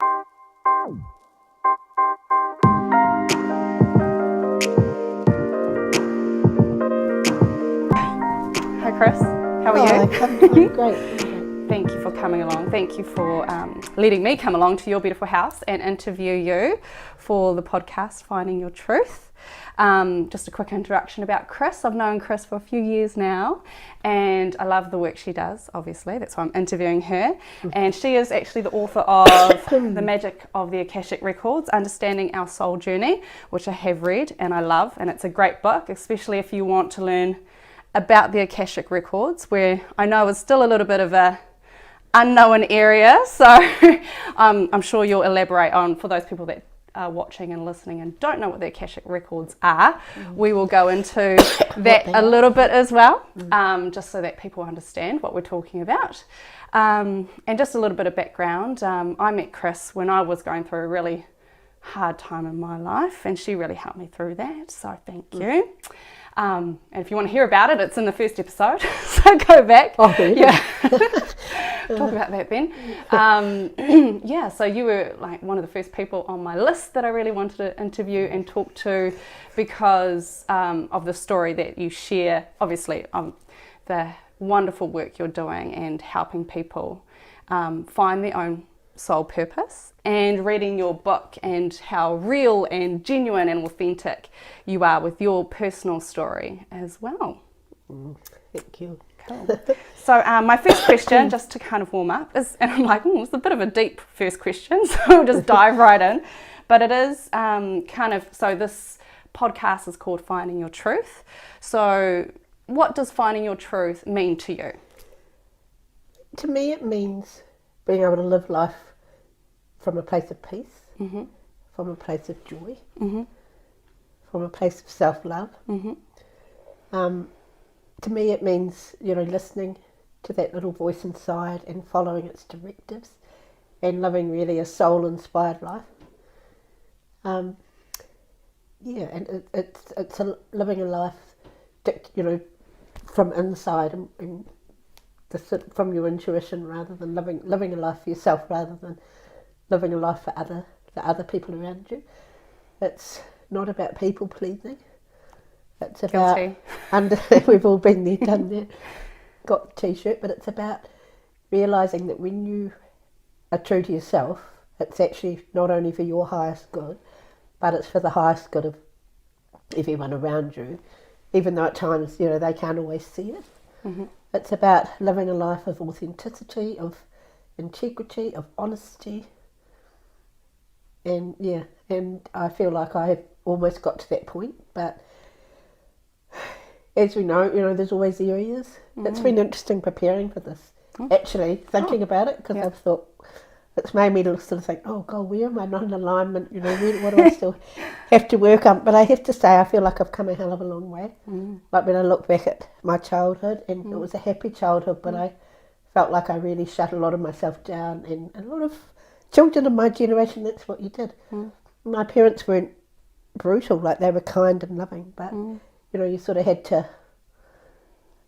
Hi Chris, how are you? I'm great. Thank you for coming along. Thank you for letting me come along to your beautiful house and interview you for the podcast, Finding Your Truth. Just a quick introduction about Chris. I've known Chris for a few years now and I love the work she does, obviously. That's why I'm interviewing her. And she is actually the author of The Magic of the Akashic Records, Understanding Our Soul Journey, which I have read and I love. And it's a great book, especially if you want to learn about the Akashic Records, where I know is still a little bit of a unknown area, so I'm sure you'll elaborate on, for those people that are watching and listening and don't know what the Akashic Records are, we will go into that a little bit as well, just so that people understand what we're talking about. And just a little bit of background, I met Chris when I was going through a really hard time in my life, and she really helped me through that, so thank you. And if you want to hear about it, it's in the first episode, so go back. Oh, really? Yeah. Talk about that then. Yeah, so you were like one of the first people on my list that I really wanted to interview and talk to because of the story that you share, obviously, the wonderful work you're doing and helping people find their own soul purpose, and reading your book and how real and genuine and authentic you are with your personal story as well. Thank you. Cool. So my first question, just to kind of warm up, is, and I'm like, it's a bit of a deep first question, so we'll just dive right in. But it is so this podcast is called Finding Your Truth. So what does finding your truth mean to you? To me, it means being able to live life from a place of peace, from a place of joy, from a place of self-love. To me, it means, listening to that little voice inside and following its directives and living really a soul-inspired life. And it's living a life, from inside and from your intuition, rather than living a life for yourself, rather than living a life for the other people around you. It's not about people pleasing. It's about we've all been there, done that, got the t-shirt, but it's about realising that when you are true to yourself, it's actually not only for your highest good, but it's for the highest good of everyone around you, even though at times, they can't always see it. It's about living a life of authenticity, of integrity, of honesty. And I feel like I have almost got to that point, but as we know, there's always areas. It's been interesting preparing for this, actually, thinking about it, because I've thought, it's made me sort of think, oh God, where am I not in alignment? What do I still have to work on? But I have to say, I feel like I've come a hell of a long way. Like when I look back at my childhood, and it was a happy childhood, but I felt like I really shut a lot of myself down, and a lot of children of my generation, that's what you did. My parents weren't brutal, like they were kind and loving, but you sort of had to,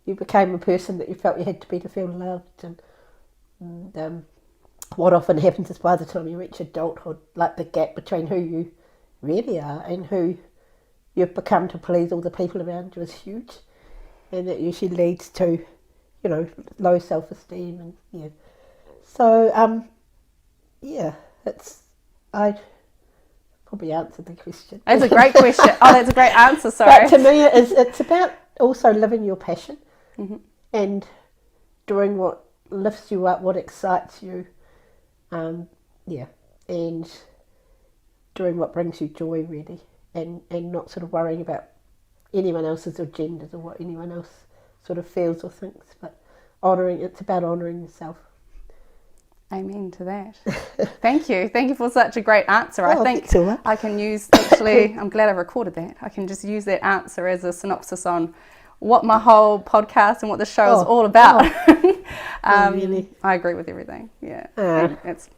you became a person that you felt you had to be to feel loved, and what often happens is by the time you reach adulthood, like the gap between who you really are and who you've become to please all the people around you is huge, and that usually leads to, low self-esteem, and so I probably answered the question. That's a great question. Oh, that's a great answer, sorry. But to me, it's about also living your passion and doing what lifts you up, what excites you, and doing what brings you joy, really, and not sort of worrying about anyone else's agendas or what anyone else sort of feels or thinks, but it's about honouring yourself. Amen to that. Thank you for such a great answer. I think so I can use, actually, I'm glad I recorded that. I can just use that answer as a synopsis on what my whole podcast and what the show is all about. Really? I agree with everything. Yeah, it's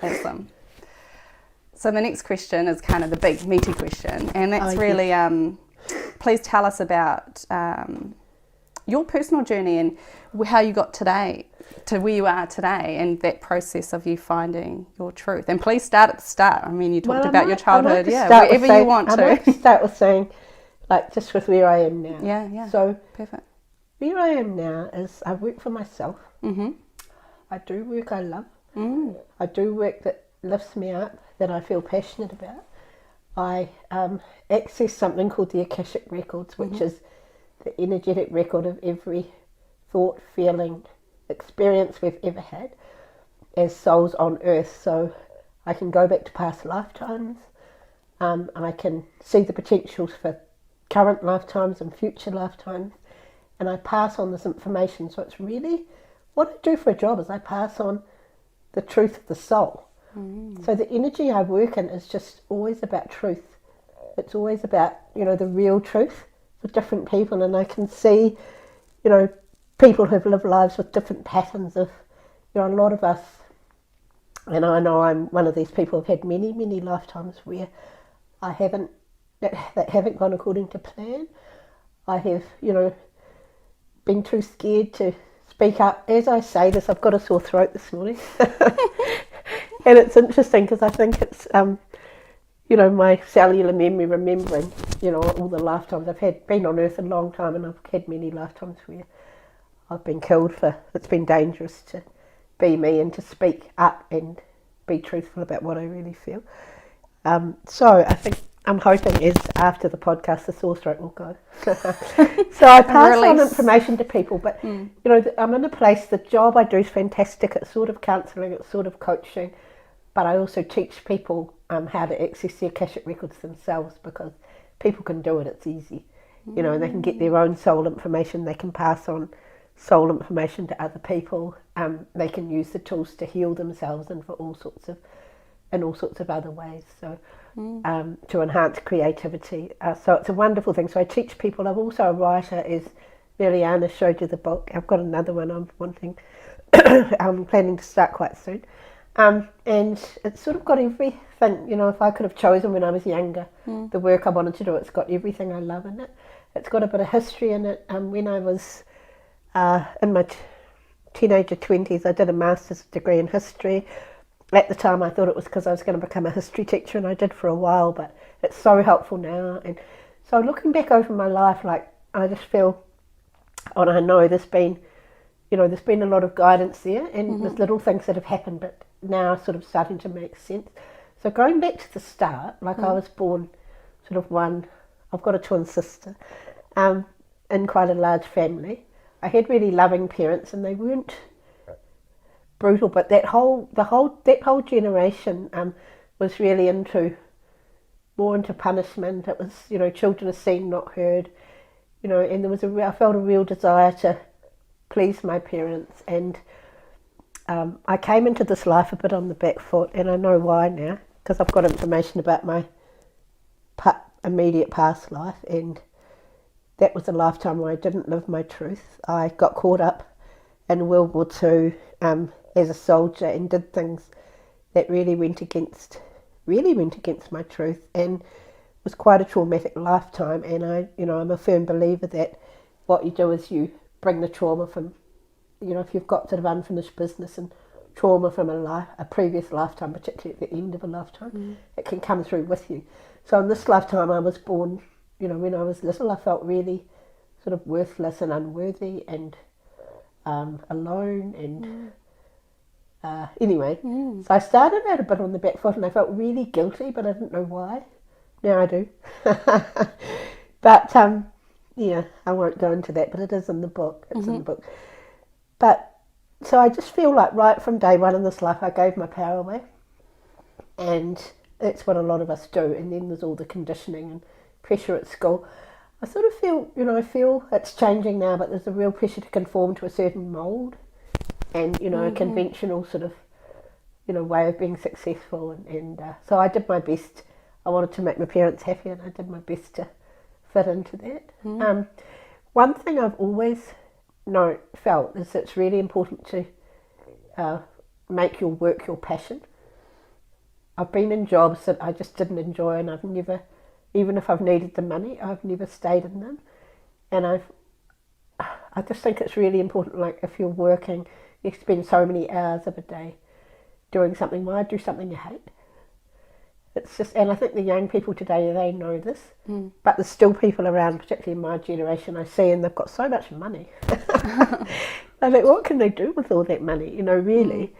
awesome. So the next question is kind of the big meaty question, and that's really, please tell us about your personal journey and how you got today to where you are today, and that process of you finding your truth. And please start at the start. I mean, you talked about your childhood, wherever you want to. I might start with saying, like, just with where I am now. Yeah. So perfect. Where I am now is I work for myself. Mm-hmm. I do work I love. Mm. I do work that lifts me up, that I feel passionate about. I access something called the Akashic Records, which is the energetic record of every thought, feeling, experience we've ever had as souls on earth. So I can go back to past lifetimes, and I can see the potentials for current lifetimes and future lifetimes, and I pass on this information. So it's really, what I do for a job is I pass on the truth of the soul. So the energy I work in is just always about truth. It's always about, the real truth for different people, and I can see, people who've lived lives with different patterns of, a lot of us, and I know I'm one of these people who've had many, many lifetimes where I haven't, that haven't gone according to plan. I have, been too scared to speak up. As I say this, I've got a sore throat this morning. And it's interesting because I think it's, my cellular memory remembering, all the lifetimes I've been on earth a long time, and I've had many lifetimes where I've been killed for, it's been dangerous to be me and to speak up and be truthful about what I really feel. So I think I'm hoping is after the podcast the sore throat will go. So I pass on information to people, but I'm in a place, the job I do is fantastic. It's sort of counselling, it's sort of coaching, but I also teach people how to access the Akashic Records themselves, because people can do it, it's easy. And they can get their own soul information, they can pass on soul information to other people, they can use the tools to heal themselves and for all sorts of other ways. So to enhance creativity. So it's a wonderful thing. So I teach people. I'm also a writer, as Mereana showed you the book. I've got another one I'm wanting, I'm planning to start quite soon. And it's sort of got everything, if I could have chosen when I was younger, the work I wanted to do, it's got everything I love in it. It's got a bit of history in it. When I was in my teenager 20s, I did a master's degree in history. At the time I thought it was because I was going to become a history teacher, and I did for a while, but it's so helpful now. And so looking back over my life, like, I just feel, and I know there's been a lot of guidance there, and there's little things that have happened, but now sort of starting to make sense. So going back to the start, like I was born sort of I've got a twin sister, in quite a large family. I had really loving parents, and they weren't brutal, but that whole generation was really more into punishment. It was, children are seen, not heard, and there was I felt a real desire to please my parents, and I came into this life a bit on the back foot, and I know why now, because I've got information about my immediate past life, and that was a lifetime where I didn't live my truth. I got caught up in World War II as a soldier and did things that really went against my truth, and was quite a traumatic lifetime. And I'm a firm believer that what you do is you bring the trauma from, if you've got sort of unfinished business and trauma from a previous lifetime, particularly at the end of a lifetime, it can come through with you. So in this lifetime I was born, when I was little, I felt really sort of worthless and unworthy and alone, and anyway, so I started out a bit on the back foot, and I felt really guilty, but I didn't know why. Now I do. But I won't go into that, but it is in the book. It's in the book. But so I just feel like right from day one in this life, I gave my power away, and that's what a lot of us do. And then there's all the conditioning and pressure at school. I sort of feel, I feel it's changing now, but there's a real pressure to conform to a certain mould, and a conventional sort of way of being successful, and so I did my best. I wanted to make my parents happy, and I did my best to fit into that. One thing I've always felt is it's really important to make your work your passion. I've been in jobs that I just didn't enjoy, and I've never, even if I've needed the money, I've never stayed in them, and I just think it's really important, like if you're working, you spend so many hours of a day doing something. Why do something you hate? It's just, and I think the young people today, they know this, but there's still people around, particularly in my generation, I see, and they've got so much money. I think, what can they do with all that money, you know, really?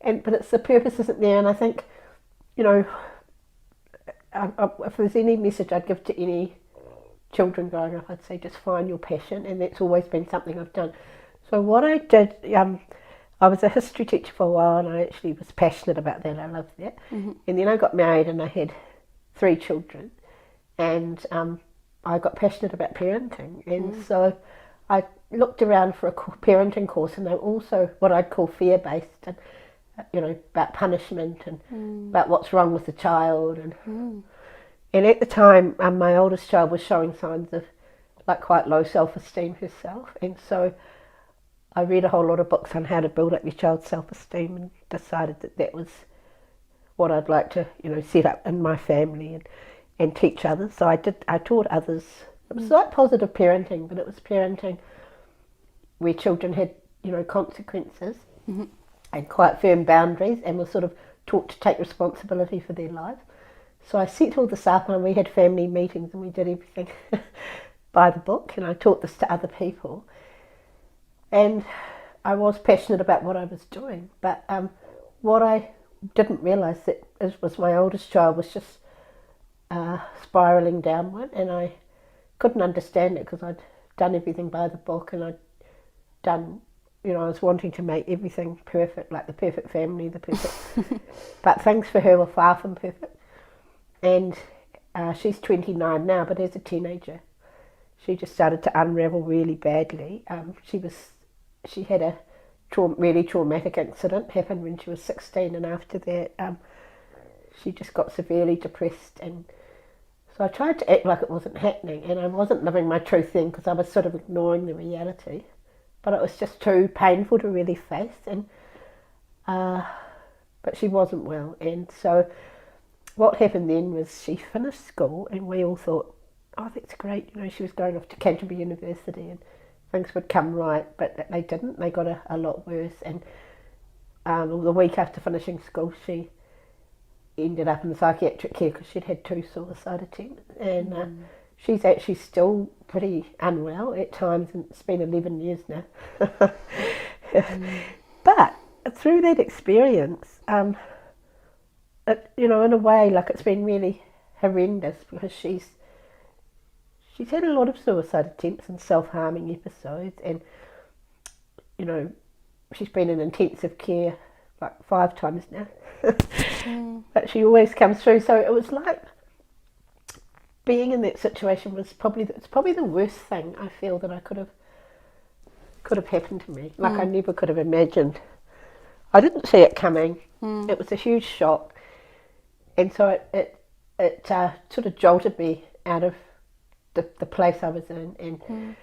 But it's the purpose isn't there, and I think, you know, if there's any message I'd give to any children growing up, I'd say just find your passion, and that's always been something I've done. So what I did, I was a history teacher for a while, and I actually was passionate about that. I loved that. And then I got married and I had 3 children, and I got passionate about parenting, and so I looked around for a parenting course, and they were also what I'd call fear-based, and you know, about punishment and about what's wrong with the child, and at the time my oldest child was showing signs of like quite low self-esteem herself, and so I read a whole lot of books on how to build up your child's self-esteem, and decided that that was what I'd like to, you know, set up in my family and teach others. So I taught others. It was like positive parenting, but it was parenting where children had, you know, consequences and quite firm boundaries, and were sort of taught to take responsibility for their lives. So I set all this up, and we had family meetings, and we did everything by the book, and I taught this to other people. And I was passionate about what I was doing, but what I didn't realise that was my oldest child was just spiralling downward, and I couldn't understand it because I'd done everything by the book, and I'd done, you know, I was wanting to make everything perfect, like the perfect family, the perfect, but things for her were far from perfect. And she's 29 now, but as a teenager, she just started to unravel really badly. She had a really traumatic incident happen when she was 16, and after that she just got severely depressed, and so I tried to act like it wasn't happening, and I wasn't living my truth then because I was sort of ignoring the reality, but it was just too painful to really face, and but she wasn't well. And so what happened then was she finished school, and we all thought, oh, that's great, you know, she was going off to Canterbury University and things would come right, but they didn't. They got a lot worse, and the week after finishing school she ended up in psychiatric care because she'd had 2 suicide attempts, and she's actually still pretty unwell at times, and it's been 11 years now. But through that experience, you know, in a way, like, it's been really horrendous because she's had a lot of suicide attempts and self-harming episodes, and, you know, she's been in intensive care like 5 times now. But she always comes through. So it was like being in that situation was probably the worst thing I feel that I could have happened to me. Like I never could have imagined. I didn't see it coming. It was a huge shock, and so it sort of jolted me out of the place I was in, and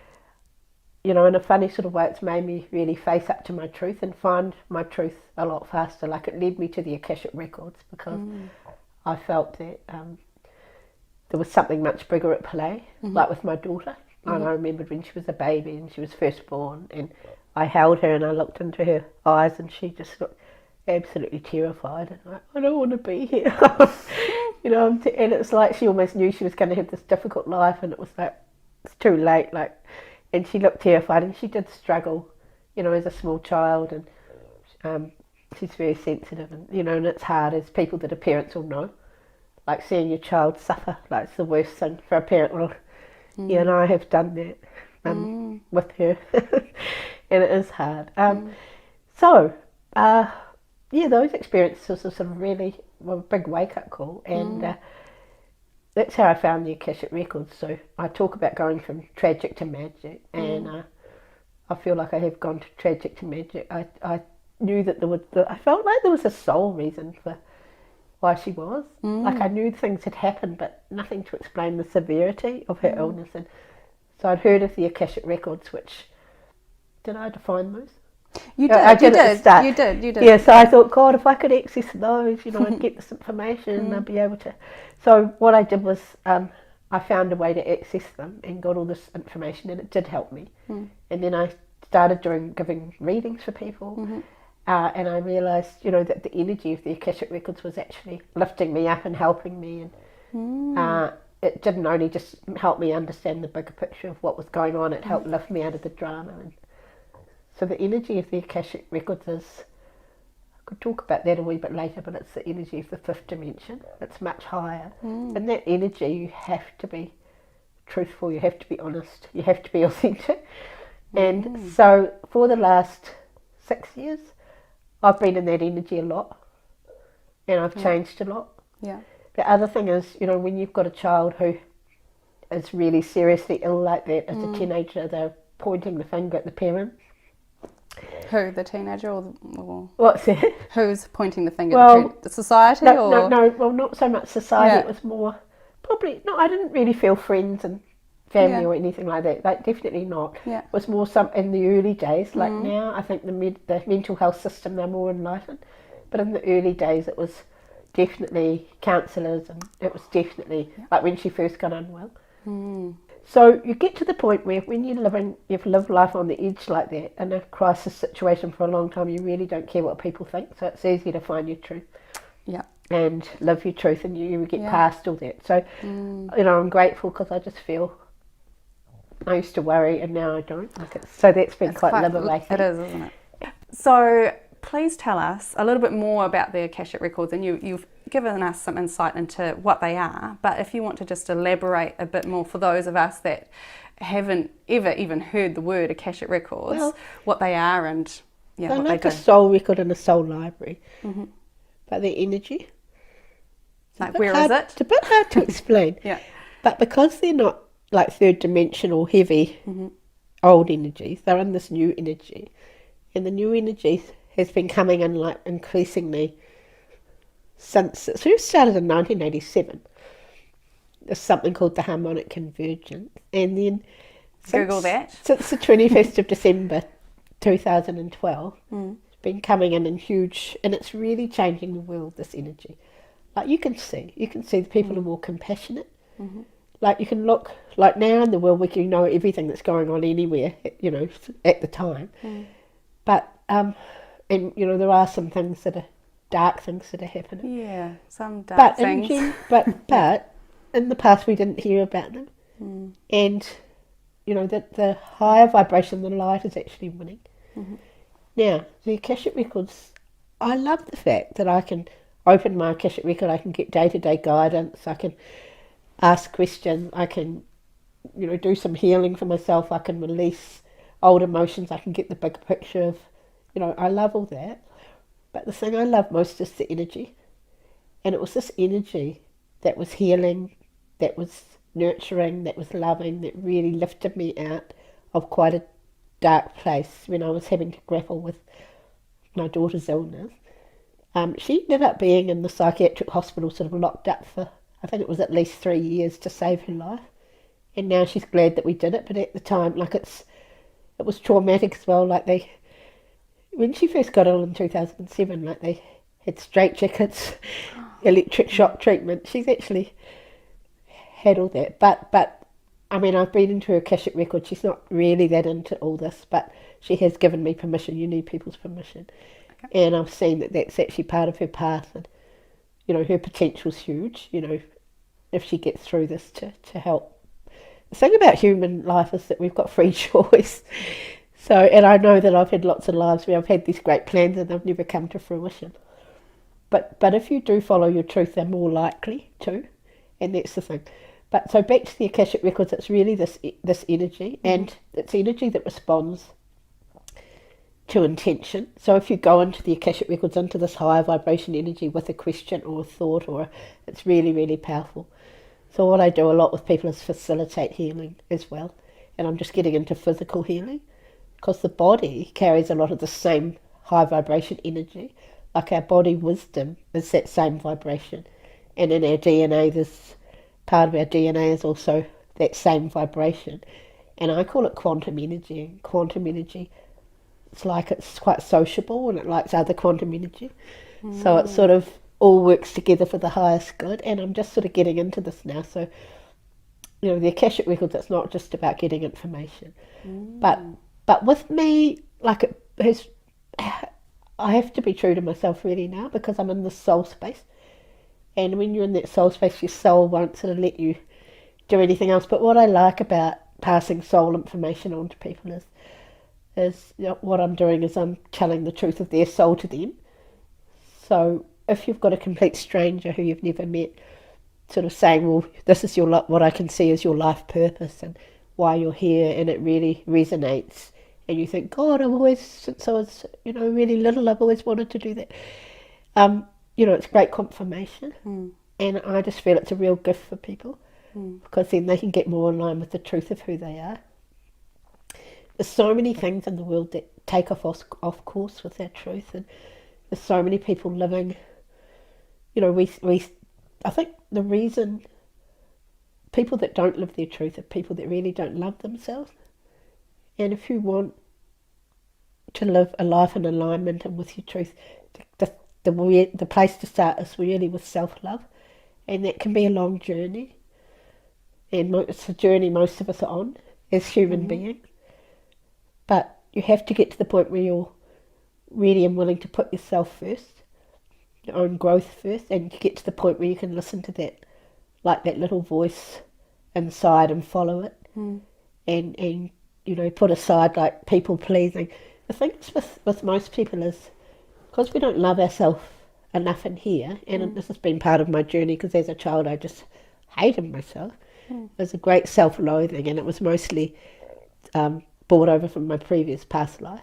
you know, in a funny sort of way, it's made me really face up to my truth and find my truth a lot faster. Like, it led me to the Akashic Records because I felt that there was something much bigger at play, like with my daughter. And I remembered when she was a baby and she was first born, and I held her and I looked into her eyes, and she just looked absolutely terrified, and I don't want to be here. You know, and it's like she almost knew she was going to have this difficult life, and it was like, it's too late, like, and she looked terrified, and she did struggle, you know, as a small child, and she's very sensitive, and, you know, and it's hard, as people that are parents will know, like seeing your child suffer, like, it's the worst thing for a parent. Well, yeah, and I have done that with her, and it is hard. So, yeah, those experiences are sort of really a big wake-up call, and that's how I found the Akashic Records. So I talk about going from tragic to magic, and I feel like I have gone to tragic to magic. I knew that I felt like there was a soul reason for why she was. Like, I knew things had happened, but nothing to explain the severity of her illness. And so I'd heard of the Akashic Records, which, did I define those? You did. I did at the start. You did. Yeah, so I thought, God, if I could access those, you know, and get this information, I'd be able to. So what I did was, I I found a way to access them and got all this information, and it did help me. And then I started giving readings for people, and I realised, that the energy of the Akashic Records was actually lifting me up and helping me, and it didn't only just help me understand the bigger picture of what was going on, it helped lift me out of the drama. And so the energy of the Akashic Records is, I could talk about that a wee bit later, but it's the energy of the fifth dimension. It's much higher. And that energy, you have to be truthful, you have to be honest, you have to be authentic. And so for the last 6 years, I've been in that energy a lot, and I've changed a lot. Yeah. The other thing is, when you've got a child who is really seriously ill like that as a teenager, they're pointing the finger at the parents. Who, the teenager or What's that? who's pointing the finger? Well, the society? No, or? no, well, not so much society. It was more, probably, no, I didn't really feel friends and family or anything like that. Like, definitely not. Yeah. It was more in the early days. Like now, I think the mental health system, they're more enlightened. But in the early days, it was definitely counsellors, and it was definitely like when she first got unwell. So you get to the point where when you've lived life on the edge like that, in a crisis situation for a long time, you really don't care what people think. So it's easy to find your truth. Yeah. And live your truth, and you get past all that. So, I'm grateful because I just feel, I used to worry and now I don't. So that's been quite liberating. It is, isn't it? So please tell us a little bit more about the Akashic Records, and you've given us some insight into what they are, but if you want to just elaborate a bit more for those of us that haven't ever even heard the word Akashic Records, what they are and they're what like they do. A soul record and a soul library, but their energy. Like, where is it? It's a bit hard to explain. But because they're not like third dimensional heavy old energies, they're in this new energy, and the new energy has been coming in like increasingly since it sort of started in 1987. There's something called the harmonic convergence, and then Google that. Since the 21st of December 2012, it's been coming in huge, and it's really changing the world, this energy. Like you can see the people are more compassionate. Like you can look, like now in the world we can know everything that's going on anywhere, at the time. But and there are some things that are dark things that are happening. Yeah, some dark things. But in the past we didn't hear about them, and that the higher vibration, the light is actually winning. Now the Akashic Records, I love the fact that I can open my Akashic Record, I can get day-to-day guidance, I can ask questions, I can do some healing for myself, I can release old emotions, I can get the big picture of, I love all that. But the thing I love most is the energy. And it was this energy that was healing, that was nurturing, that was loving, that really lifted me out of quite a dark place when I was having to grapple with my daughter's illness. She ended up being in the psychiatric hospital, sort of locked up for, I think it was at least 3 years to save her life. And now she's glad that we did it, but at the time, it was traumatic as well. Like when she first got ill in 2007, like they had straitjackets, electric shock treatment. She's actually had all that. But I mean, I've been into her Akashic Record. She's not really that into all this, but she has given me permission. You need people's permission. Okay. And I've seen that that's actually part of her path. And, her potential's huge, if she gets through this to help. The thing about human life is that we've got free choice. So, and I know that I've had lots of lives where I've had these great plans and they've never come to fruition. But if you do follow your truth, they're more likely to, and that's the thing. But so back to the Akashic Records, it's really this energy, and it's energy that responds to intention. So if you go into the Akashic Records, into this higher vibration energy with a question or a thought, it's really, really powerful. So what I do a lot with people is facilitate healing as well. And I'm just getting into physical healing, because the body carries a lot of the same high vibration energy. Like our body wisdom is that same vibration. And in our DNA, this part of our DNA is also that same vibration. And I call it quantum energy. And quantum energy, it's quite sociable, and it likes other quantum energy. So it sort of all works together for the highest good. And I'm just sort of getting into this now. So you know, the Akashic Records, it's not just about getting information. But with me, like, it has, I have to be true to myself really now, because I'm in the soul space. And when you're in that soul space, your soul won't sort of let you do anything else. But what I like about passing soul information on to people is you know, what I'm doing is I'm telling the truth of their soul to them. So if you've got a complete stranger who you've never met, sort of saying, well, this is your what I can see is your life purpose and why you're here, and it really resonates, and you think, God, I've always, since I was, you know, really little, I've always wanted to do that. You know, it's great confirmation, and I just feel it's a real gift for people, because then they can get more in line with the truth of who they are. There's so many things in the world that take off course with their truth, and there's so many people living, you know, I think the reason people that don't live their truth are people that really don't love themselves. And if you want to live a life in alignment and with your truth, the place to start is really with self-love. And that can be a long journey. And it's a journey most of us are on as human beings. But you have to get to the point where you're ready and willing to put yourself first, your own growth first, and you get to the point where you can listen to that, like that little voice inside, and follow it, and you know, put aside like people pleasing. The thing is with most people is, because we don't love ourselves enough in here, and this has been part of my journey, because as a child I just hated myself. There's a great self-loathing, and it was mostly brought over from my previous past life.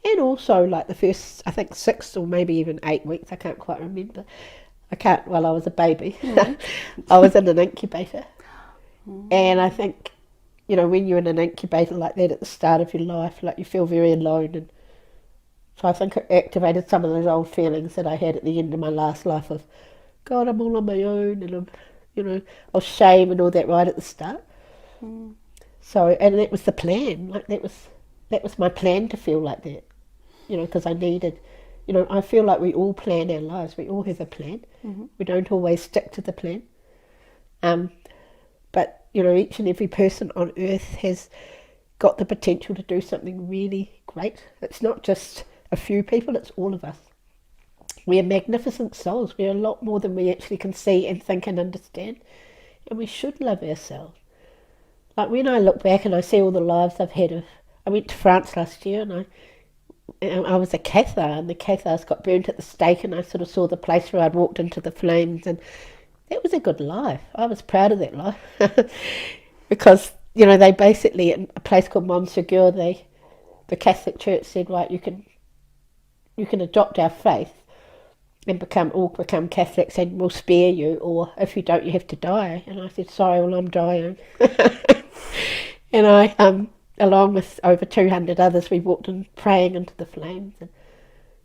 And also, like the first, I think 6 or maybe even 8 weeks, I can't quite remember. Well, I was a baby. I was in an incubator. And I think, you know, when you're in an incubator like that at the start of your life, like, you feel very alone. And so I think it activated some of those old feelings that I had at the end of my last life of, God, I'm all on my own, and I'm, you know, of shame and all that right at the start. So, and that was the plan. Like, that was my plan, to feel like that. You know, because I needed, you know, I feel like we all plan our lives. We all have a plan. We don't always stick to the plan. But, you know, each and every person on earth has got the potential to do something really great. It's not just a few people, it's all of us. We are magnificent souls. We are a lot more than we actually can see and think and understand. And we should love ourselves. Like, when I look back and I see all the lives I've had I went to France last year, and I was a Cathar, and the Cathars got burnt at the stake, and I sort of saw the place where I'd walked into the flames, and that was a good life. I was proud of that life. Because, you know, they basically, in a place called Montsegur, the Catholic Church said, right, you can adopt our faith and become Catholics, and we'll spare you, or if you don't, you have to die. And I said, sorry, well, I'm dying. And I, along with over 200 others, we walked in praying into the flames. And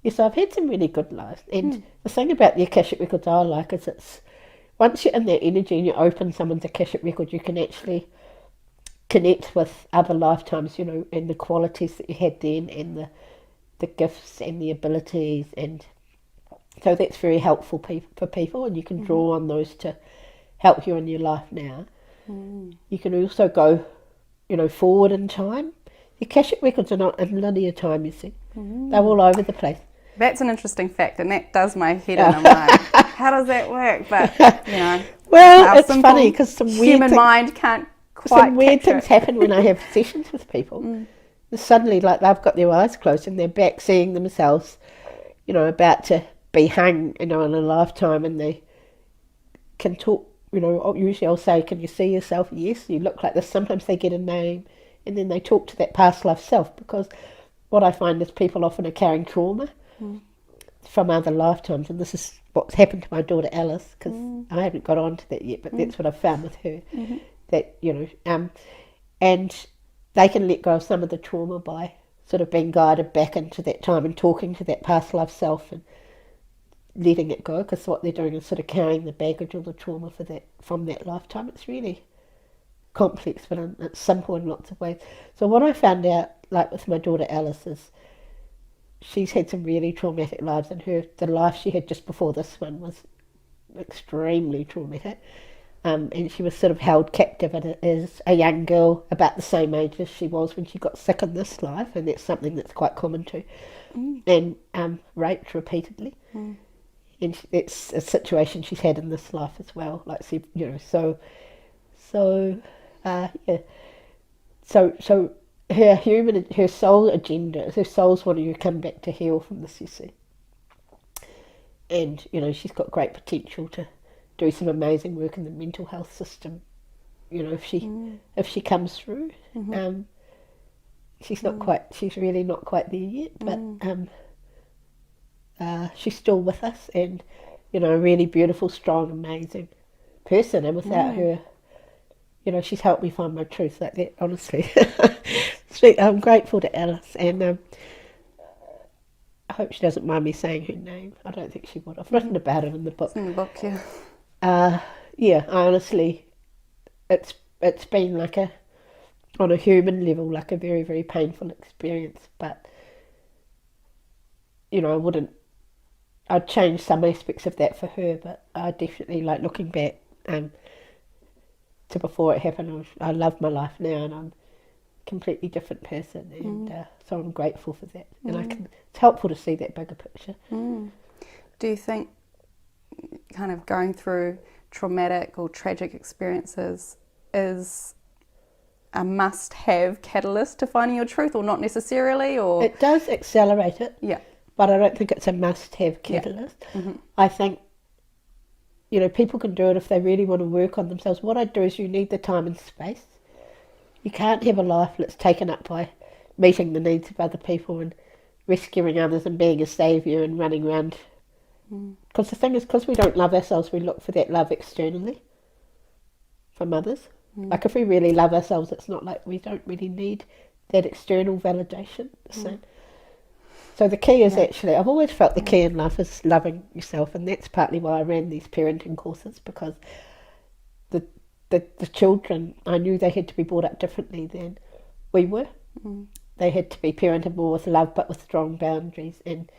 yes, I've had some really good lives. And the thing about the Akashic Records I like is, it's once you're in that energy and you open someone's Akashic Record, you can actually connect with other lifetimes, you know, and the qualities that you had then, and the gifts and the abilities, and so that's very helpful for people, and you can draw on those to help you in your life now. You can also go, you know, forward in time. The Akashic Records are not in linear time, you see. They're all over the place. That's an interesting fact, and that does my head in. I'm like, how does that work? But, you know, well, it's funny, because some weird human mind can't quite some weird capture things it. happen when I have sessions with people. And suddenly, like, they've got their eyes closed and they're back seeing themselves, you know, about to be hung, you know, in a lifetime, and they can talk, you know, usually I'll say, can you see yourself? Yes, you look like this. Sometimes they get a name, and then they talk to that past life self, because what I find is people often are carrying trauma from other lifetimes, and this is what's happened to my daughter Alice, because I haven't got on to that yet, but that's what I've found with her, that, you know, and they can let go of some of the trauma by sort of being guided back into that time and talking to that past life self and letting it go, because what they're doing is sort of carrying the baggage or the trauma from that lifetime. It's really complex, but it's simple in lots of ways. So what I found out, like with my daughter Alice, is she's had some really traumatic lives, and the life she had just before this one was extremely traumatic. and she was sort of held captive as a young girl about the same age as she was when she got sick in this life, and that's something that's quite common too, and raped repeatedly. And it's a situation she's had in this life as well. Like, so her soul agenda, her soul's wanting to come back to heal from this, you see. And she's got great potential to do some amazing work in the mental health system. If she comes through, she's really not quite there yet, but she's still with us, and a really beautiful, strong, amazing person. And without her, she's helped me find my truth like that. Honestly, I'm grateful to Alice, and I hope she doesn't mind me saying her name. I don't think she would. I've written about it in the book. It's in the book, yeah. I honestly, it's been like on a human level, like a very, very painful experience. But I'd change some aspects of that for her, but I definitely, like, looking back to before it happened, I love my life now, and I'm a completely different person, and so I'm grateful for that. And it's helpful to see that bigger picture. Do you think kind of going through traumatic or tragic experiences is a must-have catalyst to finding your truth, or not necessarily? Or it does accelerate it. Yeah. But I don't think it's a must-have catalyst. Yeah. I think, people can do it if they really want to work on themselves. What I do is, you need the time and space. You can't have a life that's taken up by meeting the needs of other people and rescuing others and being a saviour and running around. Because the thing is, because we don't love ourselves, we look for that love externally from others. Like, if we really love ourselves, it's not like we don't really need that external validation. So the key is actually, I've always felt the key in life is loving yourself, and that's partly why I ran these parenting courses, because the children, I knew they had to be brought up differently than we were. They had to be parented more with love, but with strong boundaries, and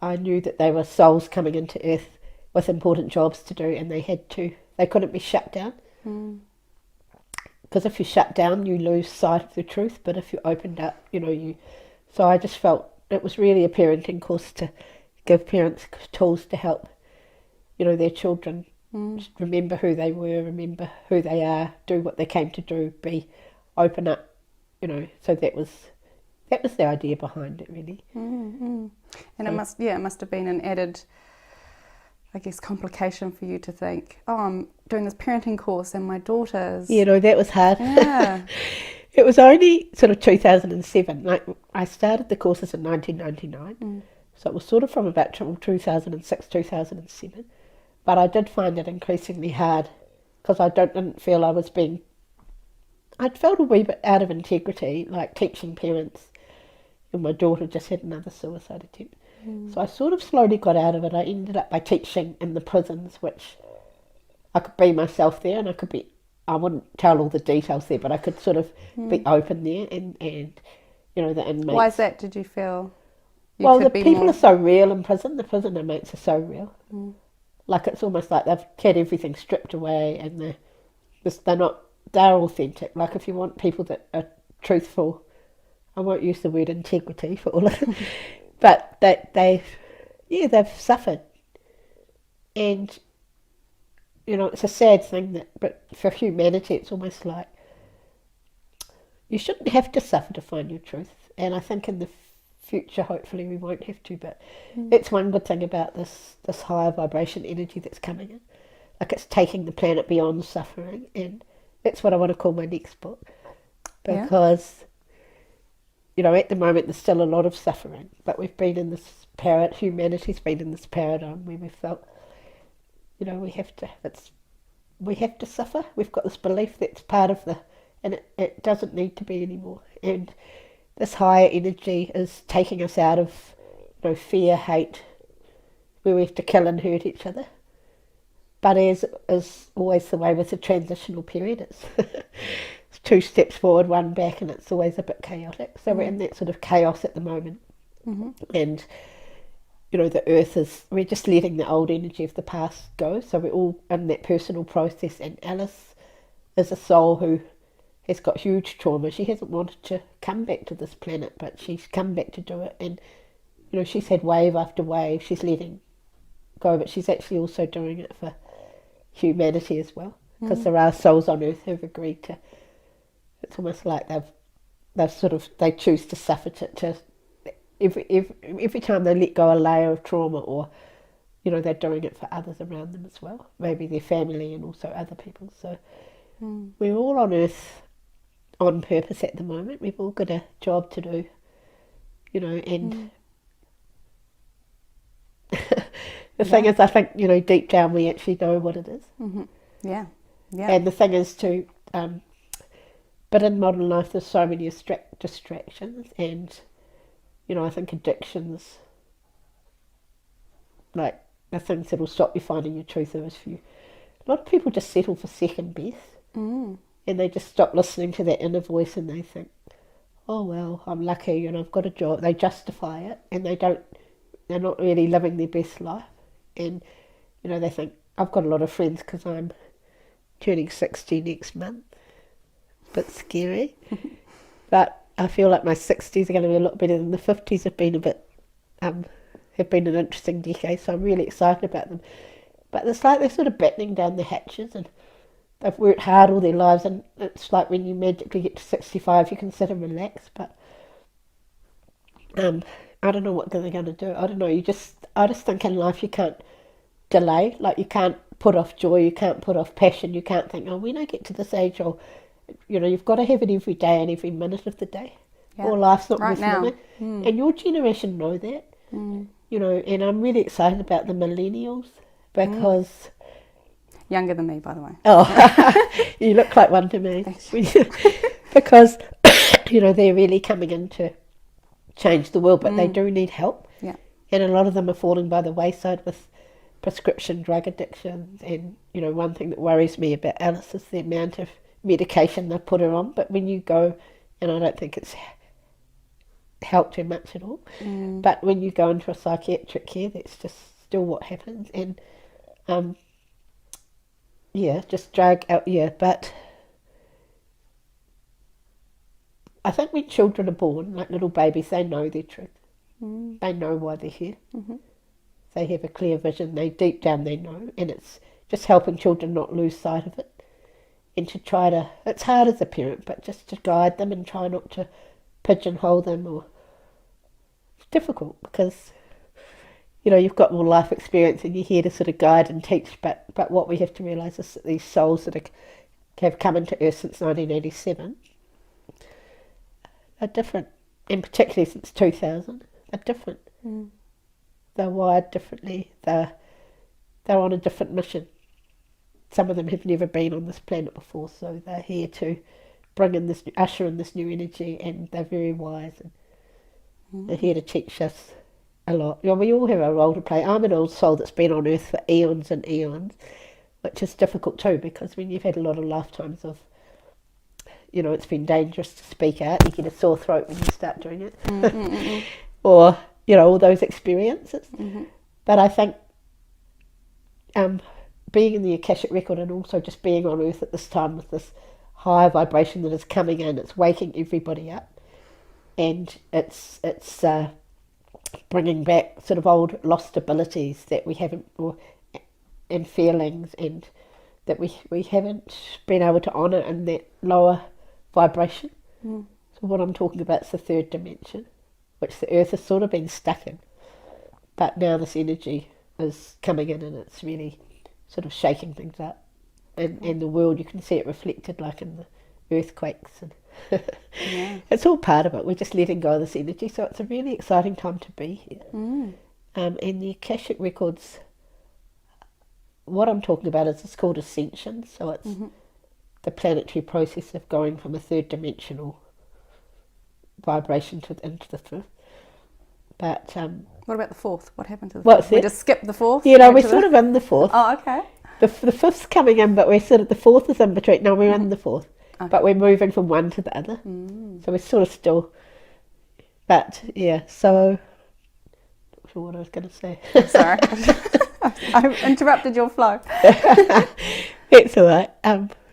I knew that they were souls coming into earth with important jobs to do, and they couldn't be shut down. Because if you shut down, you lose sight of the truth, but if you opened up, so I just felt it was really a parenting course to give parents tools to help, their children remember who they were, remember who they are, do what they came to do, open up, so that was the idea behind it, really. And it must have been an added, I guess, complication for you to think, I'm doing this parenting course and my daughter's... that was hard. Yeah. It was only sort of 2007. Like, I started the courses in 1999, so it was sort of from about 2006, 2007. But I did find it increasingly hard, because I didn't feel I was I'd felt a wee bit out of integrity, like teaching parents, and my daughter just had another suicide attempt. So I sort of slowly got out of it. I ended up by teaching in the prisons, which I could be myself there, and I wouldn't tell all the details there, but I could sort of be open there, and the inmates. Why is that? Did you feel the people are so real in prison. The prison inmates are so real. Like, it's almost like they've had everything stripped away, and they're authentic. Like, if you want people that are truthful, I won't use the word integrity for all of it, but they've suffered, and it's a sad thing but for humanity, it's almost like you shouldn't have to suffer to find your truth. And I think in the future, hopefully, we won't have to. But it's one good thing about this higher vibration energy that's coming in. Like, it's taking the planet beyond suffering, and that's what I want to call my next book, because at the moment there's still a lot of suffering, but we've been in this humanity's been in this paradigm where we've felt, we have to suffer. We've got this belief that's part of and it doesn't need to be anymore. And this higher energy is taking us out of, fear, hate, where we have to kill and hurt each other. But as is always the way with the transitional period, it's 2 steps forward, 1 back, and it's always a bit chaotic. So we're in that sort of chaos at the moment. And you know, the earth is, we're just letting the old energy of the past go. So we're all in that personal process. And Alice is a soul who has got huge trauma. She hasn't wanted to come back to this planet, but she's come back to do it. And, you know, she's had wave after wave. She's letting go, but she's actually also doing it for humanity as well. Because there are souls on earth who've agreed to, it's almost like they choose to suffer to every time they let go a layer of trauma, or, you know, they're doing it for others around them as well, maybe their family and also other people. So we're all on earth on purpose at the moment. We've all got a job to do, you know, and the thing is, I think, you know, deep down we actually know what it is. Yeah. And the thing is to, but in modern life there's so many distractions, and, you know, I think addictions, like the things that will stop you finding your truth, are a lot of people just settle for second best, and they just stop listening to that inner voice, and they think, oh well, I'm lucky and I've got a job. They justify it, and they're not really living their best life. And, you know, they think, I've got a lot of friends because I'm turning 60 next month. Bit scary. But I feel like my 60s are going to be a lot better than the 50s have been have been an interesting decade, so I'm really excited about them. But it's like they're sort of battening down the hatches, and they've worked hard all their lives, and it's like when you magically get to 65 you can sit and relax. But I don't know what they're going to do. I don't know. I just think in life you can't delay. Like, you can't put off joy, you can't put off passion, you can't think, oh, when I get to this age, or, you know, you've got to have it every day and every minute of the day. Yeah. Or life's not worth living. And your generation know that. You know, and I'm really excited about the millennials, because younger than me, by the way. Oh, you look like one to me. Because, you know, they're really coming in to change the world, but they do need help. Yeah. And a lot of them are falling by the wayside with prescription drug addictions. And, you know, one thing that worries me about Alice is the amount of medication they put her on. But when you go, and I don't think it's helped her much at all, but when you go into a psychiatric care, that's just still what happens. And just drug out. But I think when children are born, like little babies, they know their truth. They know why they're here. They have a clear vision. Deep down they know, and it's just helping children not lose sight of it, and to try to, it's hard as a parent, but just to guide them and try not to pigeonhole them. Or it's difficult because, you know, you've got more life experience and you're here to sort of guide and teach, but what we have to realise is that these souls that have come into Earth since 1987 are different, and particularly since 2000 are different. They're wired differently. They're on a different mission. Some of them have never been on this planet before, so they're here to bring in this, usher in this new energy, and they're very wise, and they're here to teach us a lot. You know, we all have a role to play. I'm an old soul that's been on Earth for eons and eons, which is difficult too, because when you've had a lot of lifetimes of, you know, it's been dangerous to speak out. You get a sore throat when you start doing it. Or, you know, all those experiences. But I think being in the Akashic Record, and also just being on Earth at this time with this higher vibration that is coming in, it's waking everybody up, and it's bringing back sort of old lost abilities that we haven't, and feelings, and that we haven't been able to honour in that lower vibration. So what I'm talking about is the third dimension, which the Earth has sort of been stuck in, but now this energy is coming in, and it's really sort of shaking things up, and the world, you can see it reflected like in the earthquakes, and it's all part of it. We're just letting go of this energy, so it's a really exciting time to be here. And the Akashic Records, what I'm talking about is, it's called ascension, so it's the planetary process of going from a third dimensional vibration into the fifth. But what about the fourth? What happened to the fourth? We just skipped the fourth? You know, we're sort of in the fourth. Oh, okay. The fifth's coming in, but we're sort of, the fourth is in between. No, we're in the fourth, but we're moving from one to the other. So we're sort of still, but yeah, so sure what I was going to say. Sorry. I interrupted your flow. It's all right.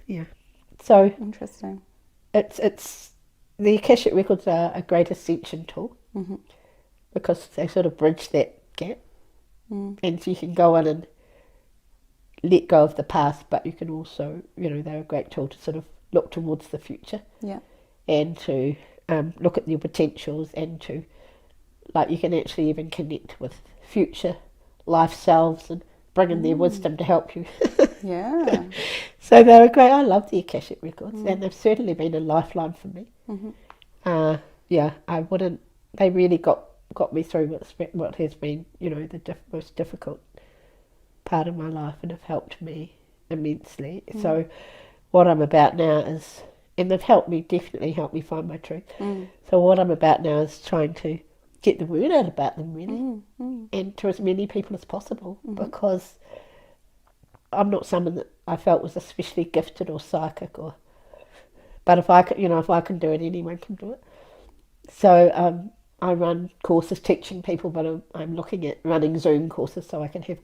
Yeah. So Interesting. it's the Akashic Records are a great ascension tool because they sort of bridge that gap, and so you can go in and let go of the past, but you can also, they're a great tool to sort of look towards the future, and to look at your potentials, and to, like, you can actually even connect with future life selves and bring in their wisdom to help you. Yeah. So they're great. I love the Akashic Records, and they've certainly been a lifeline for me. I wouldn't. They really got me through what has been, the most difficult part of my life, and have helped me immensely. So what I'm about now is, and they've definitely helped me find my truth. So what I'm about now is trying to get the word out about them, really, and to as many people as possible, because I'm not someone that I felt was especially gifted or psychic, but if I can do it, anyone can do it. So I run courses teaching people, but I'm looking at running Zoom courses so I can have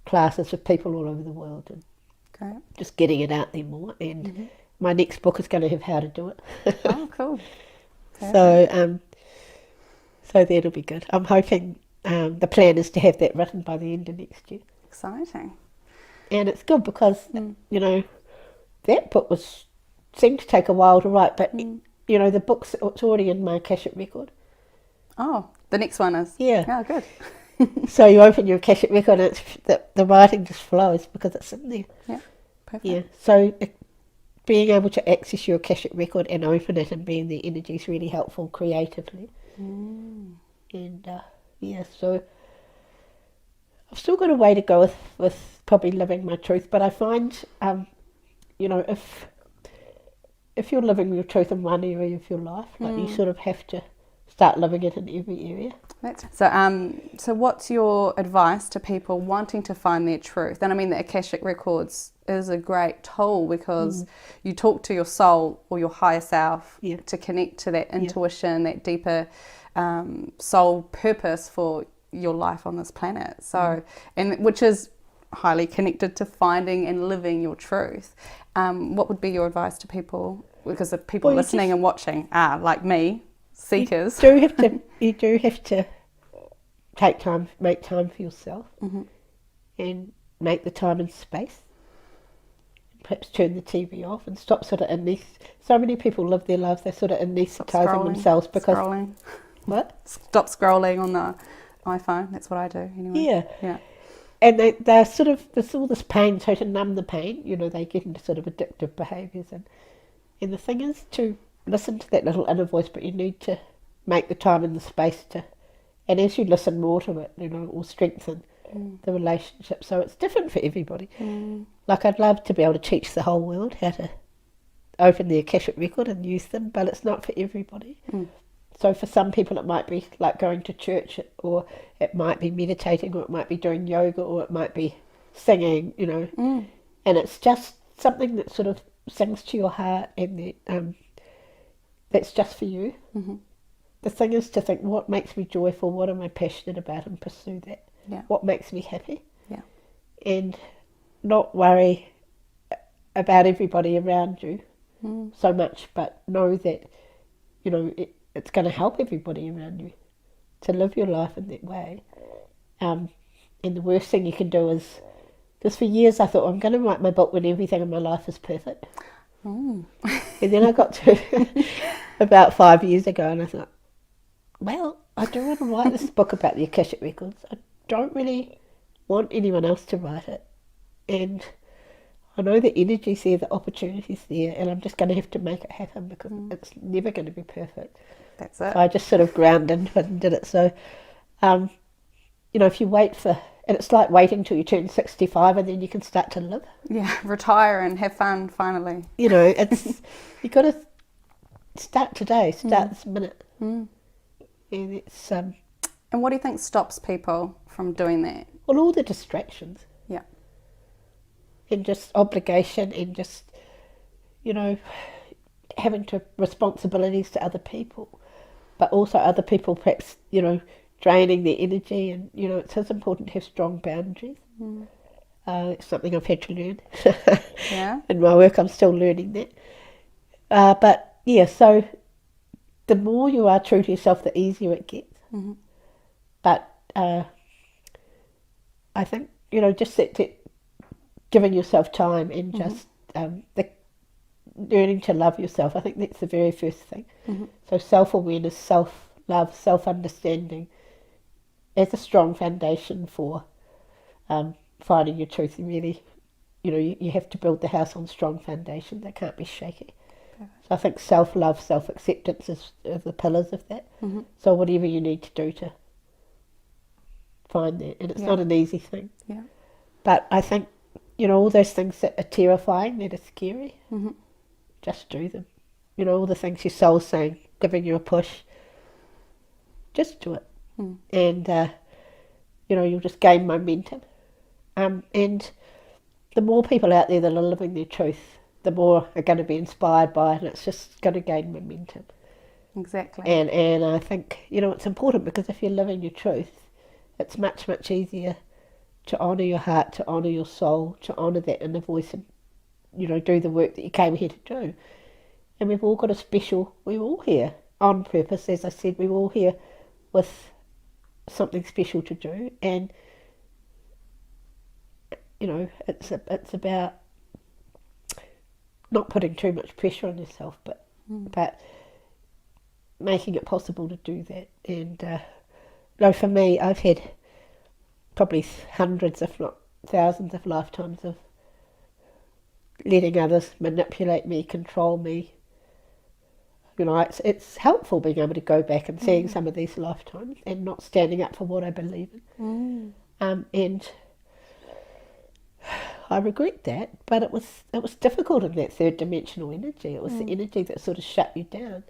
classes with people all over the world, and just getting it out there more. And my next book is going to have how to do it. Oh, cool. So that'll be good. I'm hoping the plan is to have that written by the end of next year. Exciting. And it's good because that book seemed to take a while to write, but the book's it's already in my Akashic record. Oh, the next one is? Yeah. Oh, good. So you open your Akashic record, and the writing just flows because it's in there. Yeah, perfect. Yeah. So being able to access your Akashic record and open it and be in the energy is really helpful creatively. And so I've still got a way to go with probably living my truth, but I find, if you're living your truth in one area of your life, like you sort of have to start living it in every area. So what's your advice to people wanting to find their truth? And I mean, the Akashic Records is a great tool because you talk to your soul or your higher self to connect to that intuition, that deeper soul purpose for your life on this planet. So, and which is highly connected to finding and living your truth. What would be your advice to people? Because of people listening and watching are like me, seekers. You do have to make time for yourself, and make the time and space. Perhaps turn the TV off and stop sort of so many people live their lives, they're sort of anaesthetising themselves because... Scrolling. What? Stop scrolling on the iPhone. That's what I do anyway. Yeah. And they're sort of, there's all this pain, so to numb the pain, they get into sort of addictive behaviours. And the thing is to listen to that little inner voice, but you need to make the time and the space to, and as you listen more to it, it will strengthen the relationship. So it's different for everybody. Like, I'd love to be able to teach the whole world how to open the Akashic record and use them, but it's not for everybody. So for some people it might be like going to church, or it might be meditating, or it might be doing yoga, or it might be singing, and it's just something that sort of sings to your heart, and that's just for you. The thing is to think, what makes me joyful, what am I passionate about, and pursue that. What makes me happy, and not worry about everybody around you so much, but know that it's going to help everybody around you to live your life in that way. And the worst thing you can do is, because for years I thought, I'm going to write my book when everything in my life is perfect. And then I got to about 5 years ago, and I thought, well, I do want to write this book about the Akashic Records. I don't really want anyone else to write it. And I know the energy's there, the opportunity's there, and I'm just going to have to make it happen, because it's never going to be perfect. That's it. So I just sort of ground into it and did it. So, if you wait for, and it's like waiting till you turn 65 and then you can start to live. Yeah, retire and have fun finally. It's you got to start today, start this minute. And it's And what do you think stops people from doing that? Well, all the distractions. Yeah. And just obligation, and just having to responsibilities to other people, but also other people perhaps draining their energy, and it's so important to have strong boundaries. It's something I've had to learn. Yeah. In my work, I'm still learning that. But yeah, so the more you are true to yourself, the easier it gets. But I think just that giving yourself time and just the learning to love yourself. I think that's the very first thing. So self-awareness, self-love, self-understanding is a strong foundation for finding your truth. And really, you have to build the house on strong foundation. They can't be shaky. So I think self-love, self-acceptance is the pillars of that. So whatever you need to do to find that, and it's not an easy thing. Yeah. But I think all those things that are terrifying, that are scary, just do them. All the things your soul's saying, giving you a push, just do it. And you'll just gain momentum. And the more people out there that are living their truth, the more are going to be inspired by it, and it's just going to gain momentum. Exactly. And I think it's important, because if you're living your truth, it's much, much easier to honour your heart, to honour your soul, to honour that inner voice, and do the work that you came here to do. And we've all got we're all here on purpose. As I said, we're all here with something special to do, and it's about not putting too much pressure on yourself, but making it possible to do that. And for me, I've had probably hundreds, if not thousands, of lifetimes of letting others manipulate me, control me. It's helpful being able to go back and seeing some of these lifetimes and not standing up for what I believe in. And I regret that, but it was difficult in that third dimensional energy. It was the energy that sort of shut you down.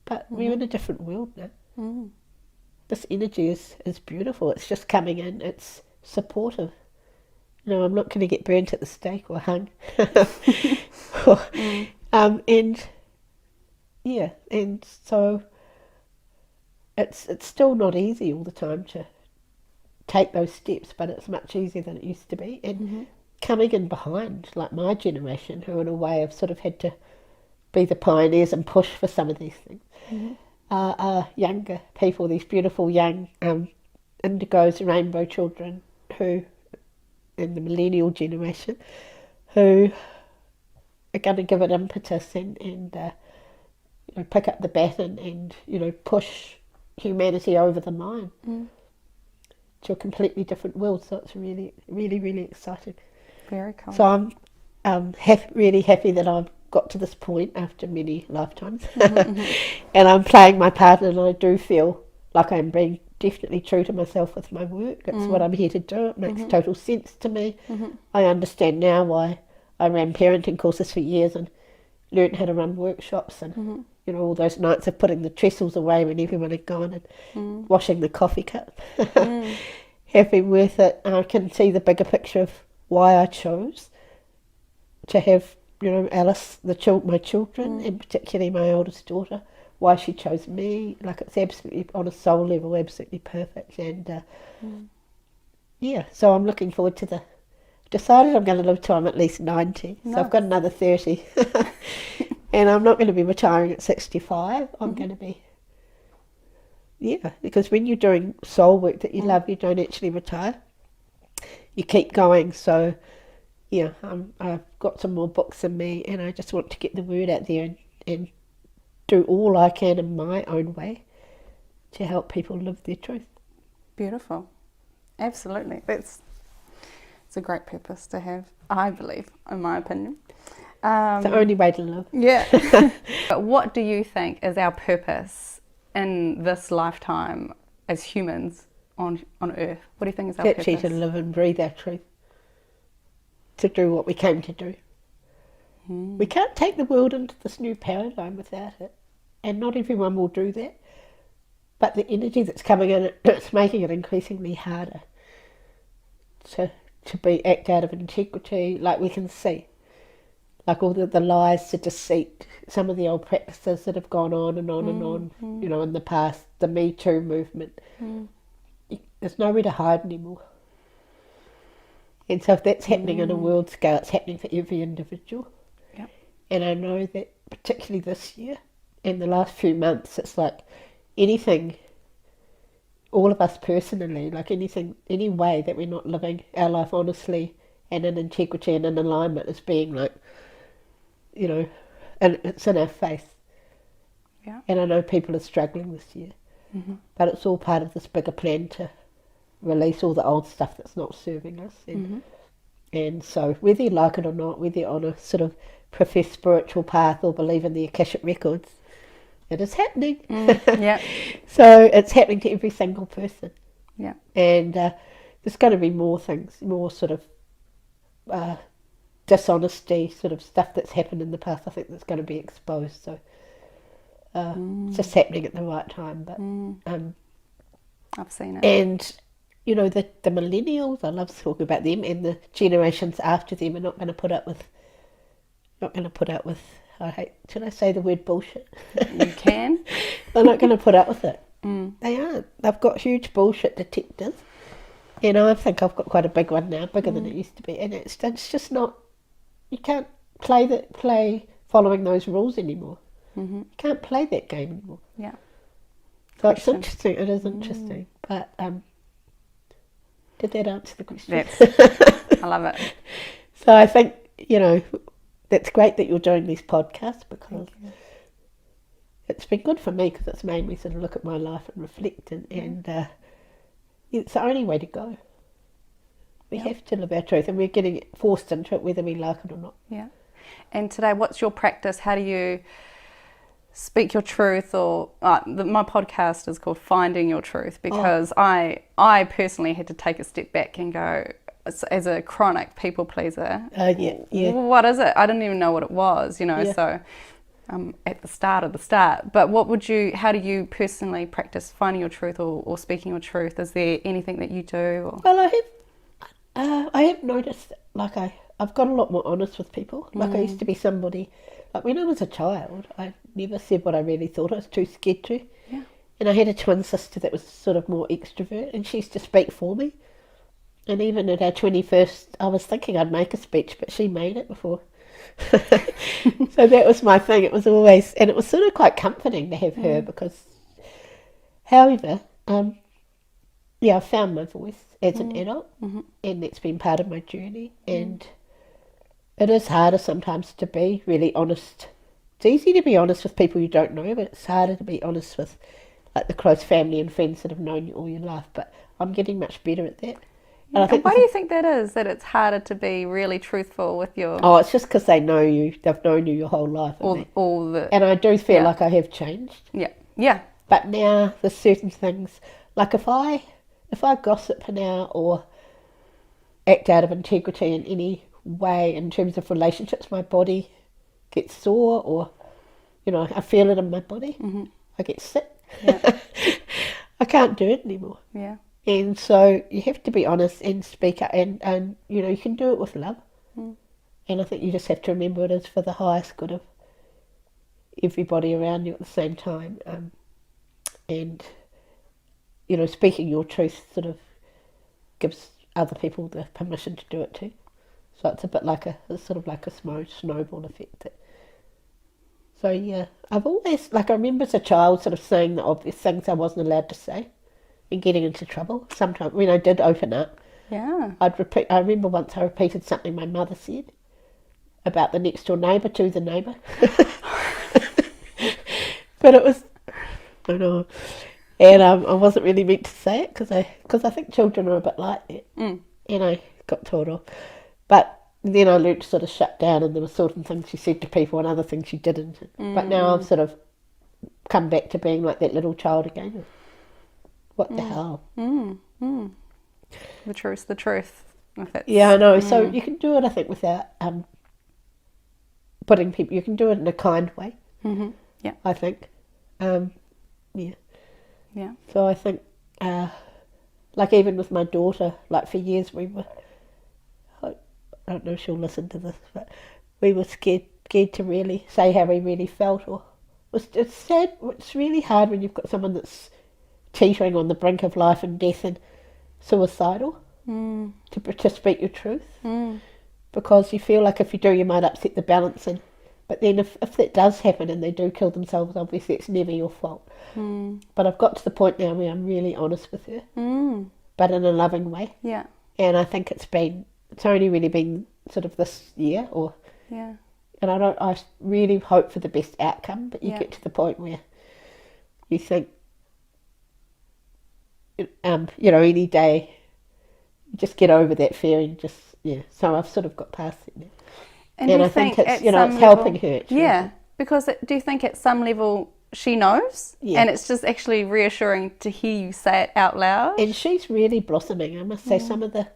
But we're in a different world now. This energy is beautiful. It's just coming in. It's supportive. I'm not going to get burnt at the stake or hung. And so it's still not easy all the time to take those steps, but it's much easier than it used to be. And coming in behind, like my generation, who in a way have sort of had to be the pioneers and push for some of these things, are younger people, these beautiful young indigos, rainbow children, who, in the millennial generation, who are going to give it impetus and pick up the baton and push humanity over the line to a completely different world. So it's really, really, really exciting. Very cool. So I'm really happy that I've got to this point after many lifetimes, and I'm playing my part, and I do feel like I'm being definitely true to myself with my work. It's what I'm here to do. It makes total sense to me. I understand now why I ran parenting courses for years and learned how to run workshops, and all those nights of putting the trestles away when everyone had gone, and washing the coffee cup have been worth it. I can see the bigger picture of why I chose to have Alice, my children, and particularly my oldest daughter, why she chose me. Like, it's absolutely, on a soul level, absolutely perfect. And so I'm looking forward to decided I'm going to live till I'm at least 90. Nice. So I've got another 30. And I'm not going to be retiring at 65. I'm going to be, because when you're doing soul work that you love, you don't actually retire. You keep going. So I've got some more books in me, and I just want to get the word out there and do all I can in my own way to help people live their truth. Beautiful. Absolutely. It's a great purpose to have, I believe, in my opinion. It's the only way to live. Yeah. But what do you think is our purpose in this lifetime as humans on Earth? What do you think is our purpose? Actually, to live and breathe our truth. To do what we came to do. We can't take the world into this new paradigm without it, and not everyone will do that, but the energy that's coming in, it's making it increasingly harder to act out of integrity, like we can see. like all the lies, the deceit, some of the old practices that have gone on and on and on, you know, in the past, the Me Too movement. There's nowhere to hide anymore. And so if that's happening on a world scale, it's happening for every individual. Yep. And I know that particularly this year and the last few months, it's like anything, all of us personally, like anything, any way that we're not living our life honestly and in integrity and in alignment is being like, you know, and it's in our face. Yeah. And I know people are struggling this year, but it's all part of this bigger plan to release all the old stuff that's not serving us. And so whether you like it or not, whether you're on a sort of professed spiritual path or believe in the Akashic Records, it is happening. Yeah. So it's happening to every single person. Yeah. And there's going to be more things, more sort of dishonesty, sort of stuff that's happened in the past. I think that's going to be exposed. So it's just happening at the right time. But I've seen it. and you know, the millennials, I love talking about them, and the generations after them are not going to put up with. Should I say the word bullshit? You can. They're not going to put up with it. They aren't. They've got huge bullshit detectors. You know, I think I've got quite a big one now, bigger than it used to be, and it's just not. You can't play following those rules anymore. You can't play that game anymore. Yeah. So it's interesting. It is interesting, but did that answer the question? Yes. I love it. So I think, you know, that's great that you're doing these podcasts because it's been good for me because it's made me sort of look at my life and reflect and it's the only way to go. We have to live our truth and we're getting forced into it whether we like it or not. Yeah. And today, what's your practice? How do you speak your truth? Or my podcast is called Finding Your Truth because I personally had to take a step back and go, as a chronic people pleaser, what is it? I didn't even know what it was, you know, so at the start of the start. But how do you personally practice finding your truth or speaking your truth? Is there anything that you do? Or? Well, I have noticed, like I've got a lot more honest with people. Like I used to be somebody, like when I was a child, I never said what I really thought. I was too scared to. Yeah. And I had a twin sister that was sort of more extrovert and she used to speak for me. And even at our 21st, I was thinking I'd make a speech, but she made it before. So that was my thing. It was always, and it was sort of quite comforting to have her because, however, I found my voice as an adult and that's been part of my journey. And it is harder sometimes to be really honest. It's easy to be honest with people you don't know, but it's harder to be honest with like the close family and friends that have known you all your life. But I'm getting much better at that. And why do you think that is? That it's harder to be really truthful with your... Oh, it's just because they know you. They've known you your whole life. And I do feel like I have changed. Yeah. Yeah. But now there's certain things, like if I gossip now or act out of integrity in any way in terms of relationships, my body gets sore or, you know, I feel it in my body. I get sick. Yeah. I can't do it anymore. Yeah. And so you have to be honest and speak up and you know, you can do it with love. And I think you just have to remember it is for the highest good of everybody around you at the same time. And, you know, speaking your truth sort of gives other people the permission to do it too. So it's a bit like it's sort of like a snowball effect. So yeah, I've always, I remember as a child sort of saying the obvious things I wasn't allowed to say. And getting into trouble sometimes when I did open up. Yeah. I remember once I repeated something my mother said about the next door neighbour to the neighbour. But it was, I know, and I wasn't really meant to say it because I think children are a bit like that. And I got told off. But then I learnt to sort of shut down and there were certain things she said to people and other things she didn't. But now I've sort of come back to being like that little child again. What the hell? The truth. Yeah, I know. So you can do it, I think, without putting people. You can do it in a kind way. Yeah, I think. Yeah. Yeah. So I think, like even with my daughter, like for years we were. I don't know if she'll listen to this, but we were scared to really say how we really felt, or it's sad. It's really hard when you've got someone that's teetering on the brink of life and death and suicidal to speak your truth, because you feel like if you do, you might upset the balance. But then if that does happen and they do kill themselves, obviously it's never your fault. But I've got to the point now where I'm really honest with her, but in a loving way. Yeah. And I think it's only really been sort of this year, and I really hope for the best outcome, but you get to the point where you think, any day, you just get over that fear and just, so I've sort of got past it now. And I think it's, it's helping her. Actually. Yeah, because do you think at some level she knows? Yeah. And it's just actually reassuring to hear you say it out loud? And she's really blossoming. I must say some of the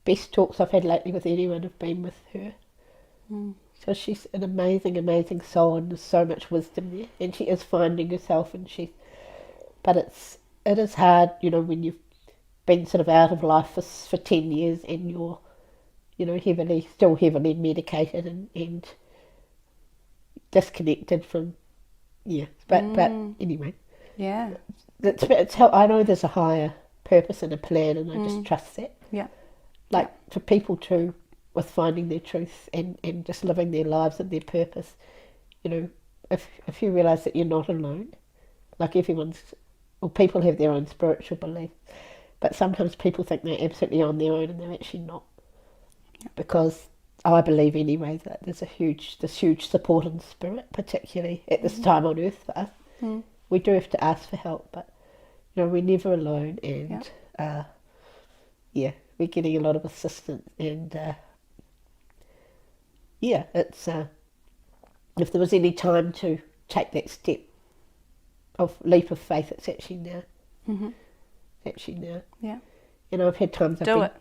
best talks I've had lately with anyone have been with her. So she's an amazing, amazing soul, and there's so much wisdom there. And she is finding herself, but it is hard, when you've been sort of out of life for 10 years and you're, still heavily medicated and disconnected from, but anyway. Yeah. It's how I know there's a higher purpose and a plan, and I just trust that. Yeah. For people too, with finding their truth and just living their lives and their purpose, if you realise that you're not alone, like people have their own spiritual beliefs, but sometimes people think they're absolutely on their own and they're actually not. Because I believe anyway that there's this huge support in spirit, particularly at this time on earth for us. We do have to ask for help, but we're never alone, and we're getting a lot of assistance, and it's if there was any time to take that step of leap of faith, it's actually now. Actually now. Yeah. I've had times Do it.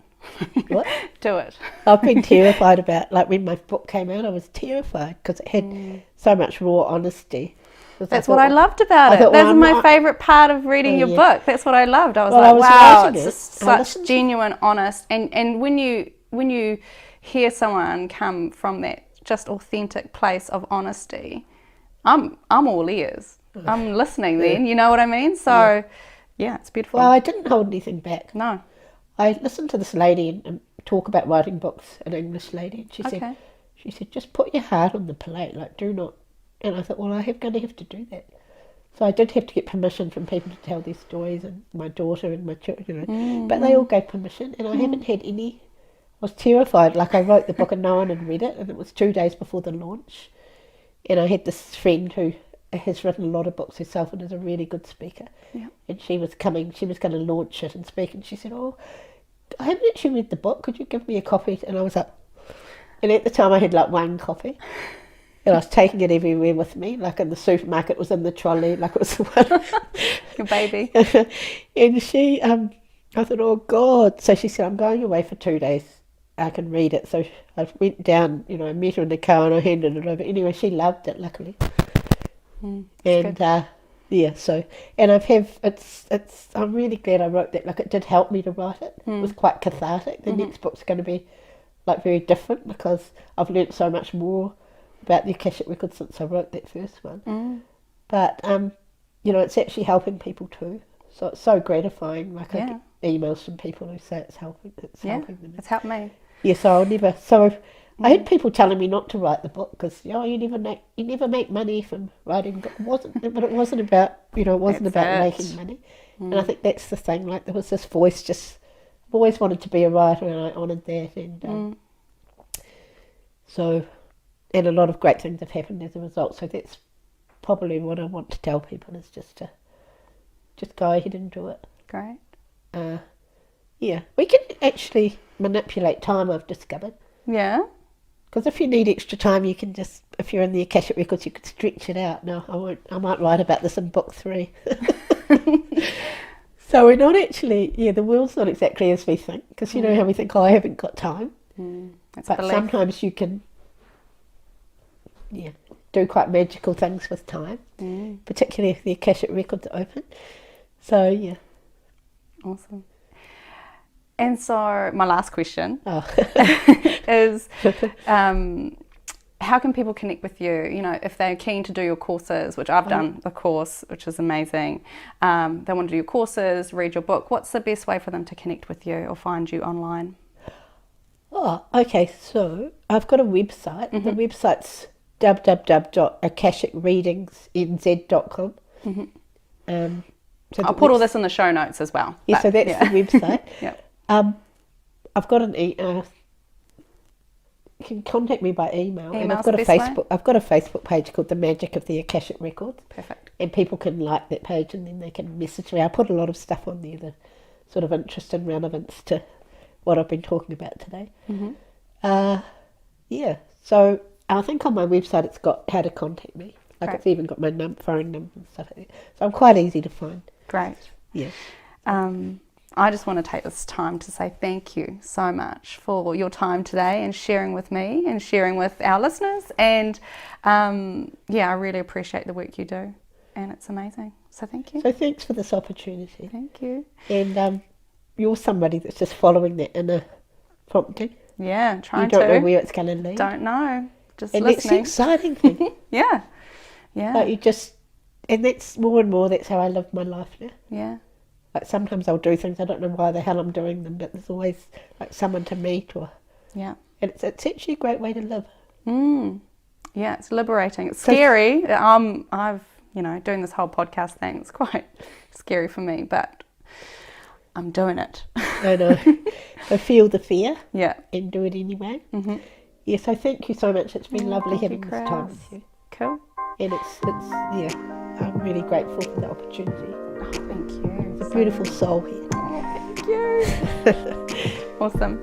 What? Do it. I've been terrified about, when my book came out, I was terrified because it had so much raw honesty. That's what I loved about it. That's my favourite part of reading your book. That's what I loved. I was wow, it's such genuine, honest, and when you hear someone come from that just authentic place of honesty, I'm all ears. I'm listening then, you know what I mean? So, it's beautiful. Well, I didn't hold anything back. No. I listened to this lady and talk about writing books, an English lady, and she said, just put your heart on the plate, do not. And I thought, well, I'm going to have to do that. So I did have to get permission from people to tell their stories, and my daughter and my children, but they all gave permission, and I haven't had any. I was terrified. I wrote the book and no one had read it, and it was 2 days before the launch. And I had this friend who has written a lot of books herself and is a really good speaker. Yeah. And she was going to launch it and speak, and she said, oh, I haven't actually read the book, could you give me a copy? And I was like, and at the time I had one copy, and I was taking it everywhere with me, in the supermarket, it was in the trolley, it was the one. Your baby. And she, I thought, oh God. So she said, I'm going away for 2 days, I can read it. So I went down, I met her in the car and I handed it over. Anyway, she loved it, luckily. And so, and I'm really glad I wrote that. It did help me to write it. It was quite cathartic. The next book's going to be very different, because I've learnt so much more about the Akashic Records since I wrote that first one. But it's actually helping people too. So it's so gratifying. I get emails from people who say it's helping. It's helping them. It's helped me. Yeah. So I'll never. So I had people telling me not to write the book because you never make money from writing. But it wasn't about making money. And I think that's the thing. There was this voice. I've always wanted to be a writer, and I honoured that. And so, and a lot of great things have happened as a result. So that's probably what I want to tell people, is just to go ahead and do it. Great. We can actually manipulate time, I've discovered. Yeah. Because if you need extra time, you can just, if you're in the Akashic Records, you could stretch it out. No, I won't. I might write about this in book 3. So we're not actually, the world's not exactly as we think. Because you know how we think, I haven't got time. But sometimes you can, do quite magical things with time. Particularly if the Akashic Records are open. So, Awesome. And so my last question is, how can people connect with you? You know, if they're keen to do your courses, which I've done the course, which is amazing. They want to do your courses, read your book. What's the best way for them to connect with you or find you online? Oh, okay. So I've got a website. The website's www.akashicreadingsnz.com. So I'll put all this in the show notes as well. Yeah, so that's the website. Yep. I've got an you can contact me by email, and Email's I've got the a best Facebook. I've got a Facebook page called The Magic of the Akashic Records. Perfect. And people can like that page, and then they can message me. I put a lot of stuff on there, the sort of interest and relevance to what I've been talking about today. Yeah. So I think on my website it's got how to contact me. Like Great. it's even got my phone number and stuff like that. So I'm quite easy to find. Great. Yeah. I just want to take this time to say thank you so much for your time today and sharing with me and sharing with our listeners. And I really appreciate the work you do, and it's amazing. So thank you. So thanks for this opportunity. Thank you. And you're somebody that's just following that inner prompting. Yeah, trying to. You don't know where it's going to lead. Don't know. Just and listening. that's the exciting thing. Yeah. Like you just, and that's more and more, that's how I live my life now. Yeah. Like sometimes I'll do things, I don't know why the hell I'm doing them, but there's always like someone to meet or... Yeah. And it's actually a great way to live. Yeah, it's liberating. It's scary. I've, doing this whole podcast thing, it's quite scary for me, but I'm doing it. I know. I feel the fear. Yeah. And do it anyway. Yeah, so thank you so much. It's been lovely having this Chris. time with you. Cool. And it's I'm really grateful for the opportunity. Oh, thank you. It's a beautiful soul here. Oh, thank you. Awesome.